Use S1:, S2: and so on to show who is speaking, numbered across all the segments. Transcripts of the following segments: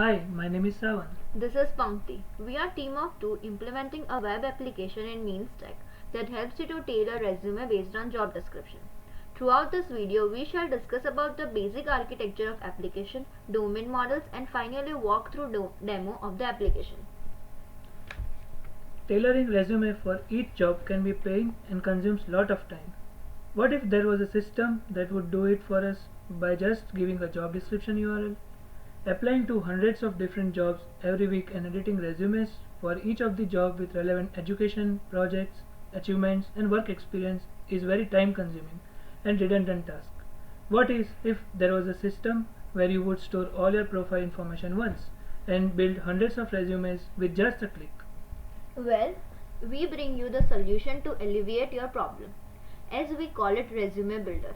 S1: Hi, my name is Savan.
S2: This is Pankti. We are a team of two implementing a web application in MeanStack that helps you to tailor resume based on job description. Throughout this video, we shall discuss about the basic architecture of application, domain models, and finally walk through demo of the application.
S1: Tailoring resume for each job can be pain and consumes lot of time. What if there was a system that would do it for us by just giving a job description URL? Applying to hundreds of different jobs every week and editing resumes for each of the job with relevant education, projects, achievements and work experience is very time consuming and redundant task. What is if there was a system where you would store all your profile information once and build hundreds of resumes with just a click?
S2: Well, we bring you the solution to alleviate your problem, as we call it Resume Builder.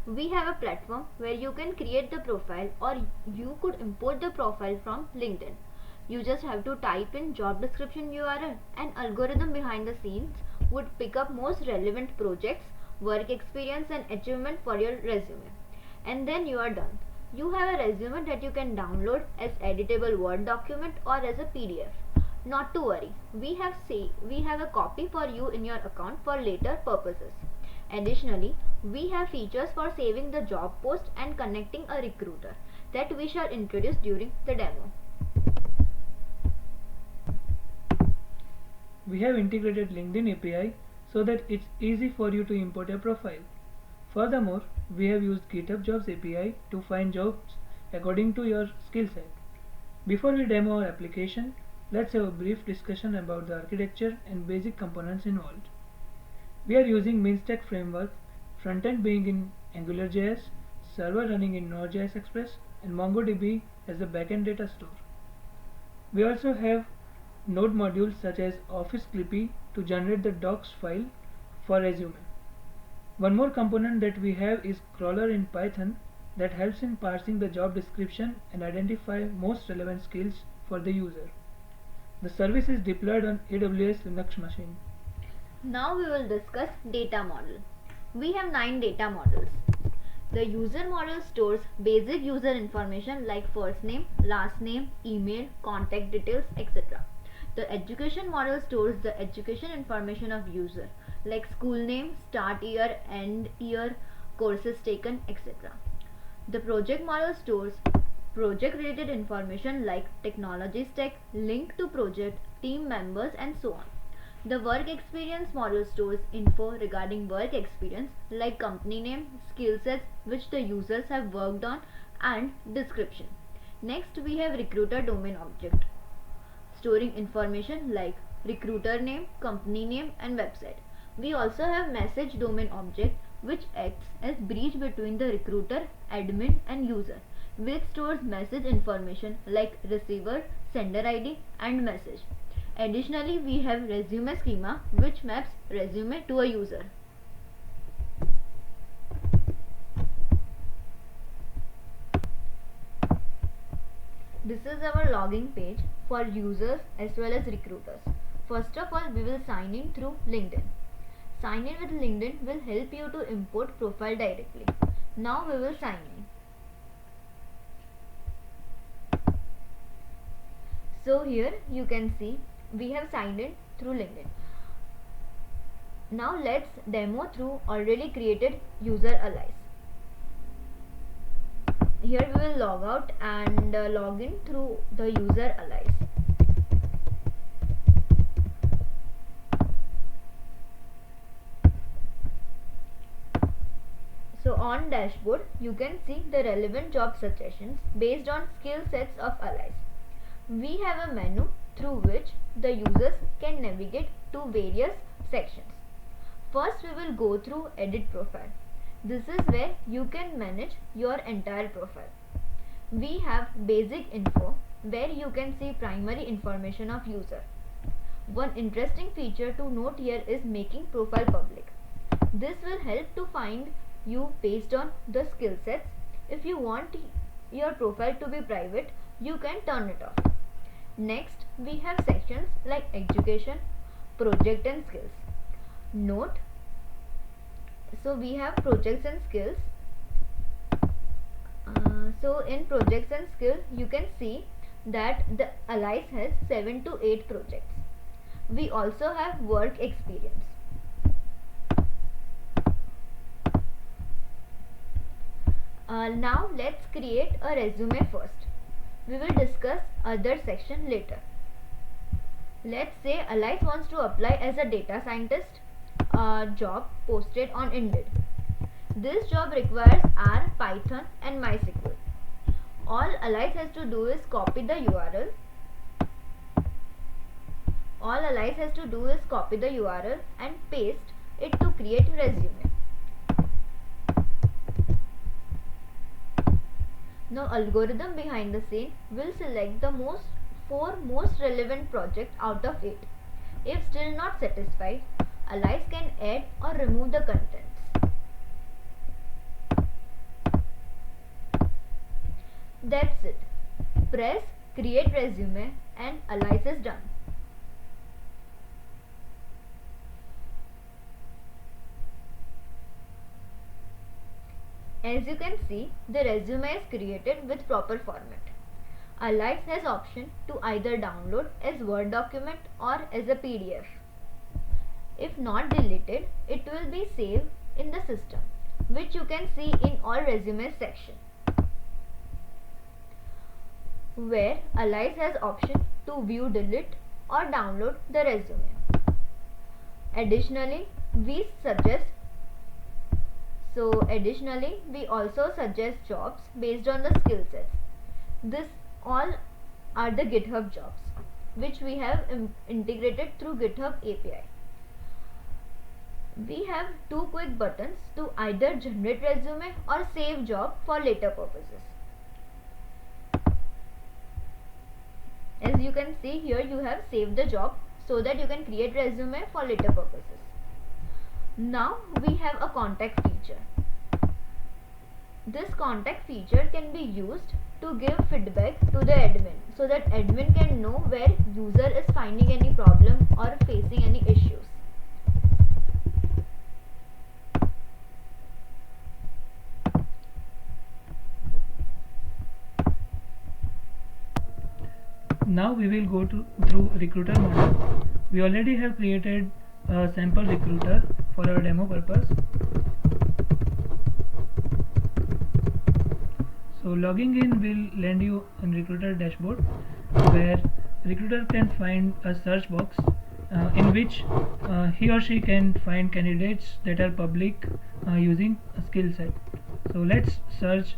S2: We have a platform where you can create the profile or you could import the profile from LinkedIn. You just have to type in job description URL and algorithm behind the scenes would pick up most relevant projects, work experience and achievement for your resume. And then you are done. You have a resume that you can download as editable Word document or as a PDF. Not to worry, we have a copy for you in your account for later purposes. Additionally, we have features for saving the job post and connecting a recruiter that we shall introduce during the demo.
S1: We have integrated LinkedIn API so that it's easy for you to import your profile. Furthermore, we have used GitHub Jobs API to find jobs according to your skill set. Before we demo our application, let's have a brief discussion about the architecture and basic components involved. We are using MeanStack framework, frontend being in AngularJS, server running in Node.js Express, and MongoDB as the backend data store. We also have node modules such as Office Clippy to generate the docs file for resume. One more component that we have is crawler in Python that helps in parsing the job description and identify most relevant skills for the user. The service is deployed on AWS Linux machine.
S2: Now we will discuss data model. We have 9 data models. The user model stores basic user information like first name, last name, email, contact details, etc. The education model stores the education information of user like school name, start year, end year, courses taken, etc. The project model stores project related information like technology stack, link to project, team members and so on. The work experience model stores info regarding work experience like company name, skill sets which the users have worked on and description. Next we have recruiter domain object storing information like recruiter name, company name and website. We also have message domain object which acts as bridge between the recruiter, admin and user which stores message information like receiver, sender ID and message. Additionally, we have resume schema which maps resume to a user. This is our login page for users as well as recruiters. First of all, we will sign in through LinkedIn. Sign in with LinkedIn will help you to import profile directly. Now we will sign in. So here you can see we have signed in through LinkedIn. Now let's demo through already created user alias. Here we will log out and log in through the user alias. So on dashboard you can see the relevant job suggestions based on skill sets of alias. We have a menu through which the users can navigate to various sections. First we will go through edit profile. This is where you can manage your entire profile. We have basic info where you can see primary information of user. One interesting feature to note here is making profile public. This will help to find you based on the skill sets. If you want your profile to be private, you can turn it off. Next, we have sections like education, project and skills. Note, so we have projects and skills. So in projects and skills, you can see that the Alice has 7 to 8 projects. We also have work experience. Now let's create a resume first. We will discuss other section later. Let's say Alice wants to apply as a data scientist, a job posted on Indeed. This job requires R, Python and MySQL. All Alice has to do is copy the URL. And paste it to create resume. Now algorithm behind the scene will select the 4 most relevant projects out of 8. If still not satisfied, Alice can add or remove the contents. That's it. Press create resume and Alice is done. As you can see, the resume is created with proper format. Alice has option to either download as Word document or as a PDF. If not deleted, it will be saved in the system, which you can see in all resumes section, where Alice has option to view, delete or download the resume. Additionally, we also suggest jobs based on the skill sets. This all are the GitHub jobs, which we have integrated through GitHub API. We have 2 quick buttons to either generate resume or save job for later purposes. As you can see here, you have saved the job so that you can create resume for later purposes. Now we have a contact feature. This contact feature can be used to give feedback to the admin so that admin can know where user is finding any problem or facing any issues.
S1: Now we will go through recruiter model. We already have created a sample recruiter for our demo purpose. So logging in will land you in recruiter dashboard, where recruiter can find a search box in which he or she can find candidates that are public using a skill set. So let's search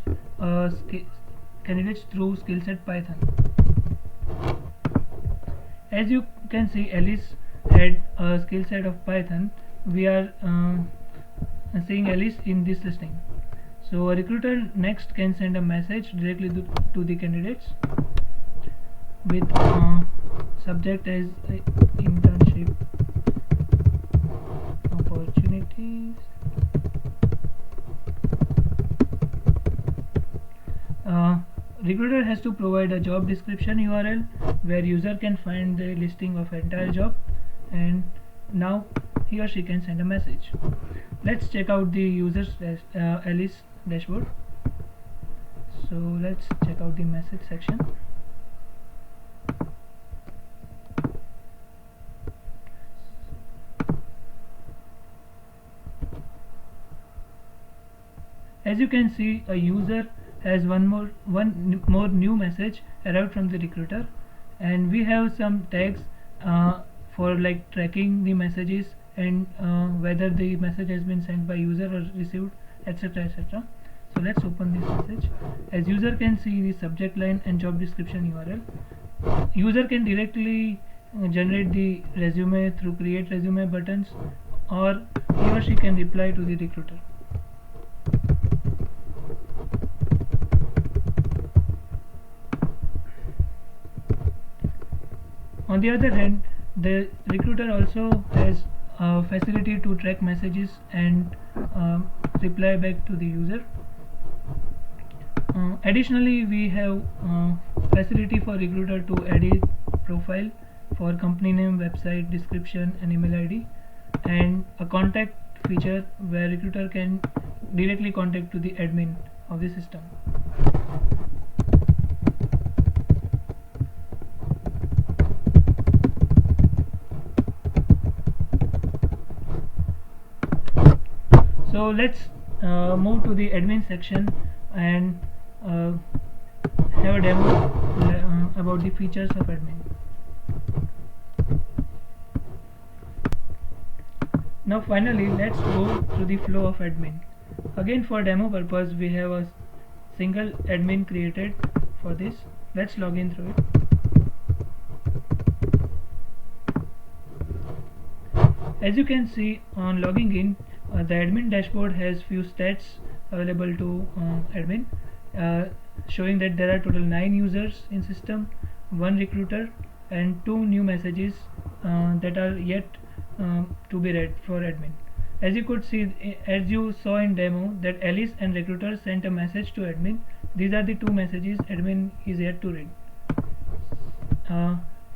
S1: candidates through skill set Python. As you can see, Alice had a skill set of Python. We are seeing Alice in this listing. So a recruiter next can send a message directly to the candidates with subject as internship opportunities. Recruiter has to provide a job description URL where user can find the listing of entire job, and now he or she can send a message. Let's check out the user's Alice dashboard. So let's check out the message section. As you can see, a user has one more new message arrived from the recruiter, and we have some tags for like tracking the messages and whether the message has been sent by user or received, etc, etc. So let's open this message. As user can see the subject line and job description URL. User can directly generate the resume through create resume buttons, or he or she can reply to the recruiter. On the other hand, the recruiter also has a facility to track messages and reply back to the user. Additionally, we have facility for recruiter to edit profile for company name, website, description and email ID, and a contact feature where recruiter can directly contact to the admin of the system. So let's move to the admin section and uh, have a demo about the features of admin. Now finally, let's go through the flow of admin. Again, for demo purpose, we have a single admin created for this. Let's log in through it. As you can see on logging in, the admin dashboard has few stats available to admin, showing that there are total 9 users in system, 1 recruiter and 2 new messages that are yet to be read for admin. As you could see, as you saw in demo, that Alice and recruiter sent a message to admin. These are the 2 messages admin is yet to read.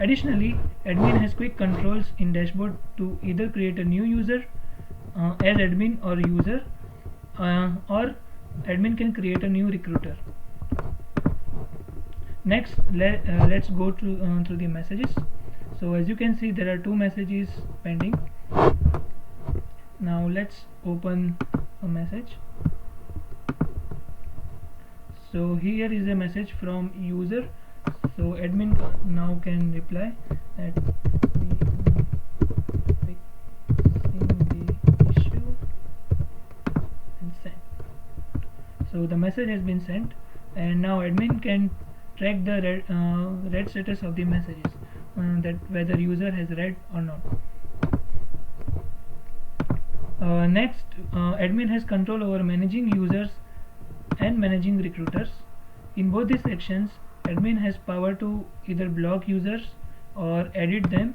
S1: Additionally, admin has quick controls in dashboard to either create a new user as admin or user, or admin can create a new recruiter. Next, let's go through the messages. So as you can see, there are 2 messages pending. Now let's open a message. So here is a message from user. So admin now can reply that we fixing the issue and send. So the message has been sent, and now admin can track the read status of the messages, that whether user has read or not. Next, admin has control over managing users and managing recruiters. In both these sections, admin has power to either block users or edit them.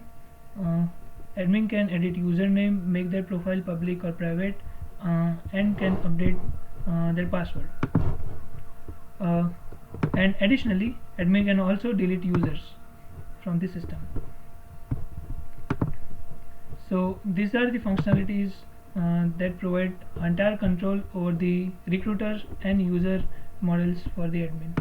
S1: Admin can edit username, make their profile public or private, and can update their password. And additionally, admin can also delete users from the system. So these are the functionalities that provide entire control over the recruiter and user models for the admin.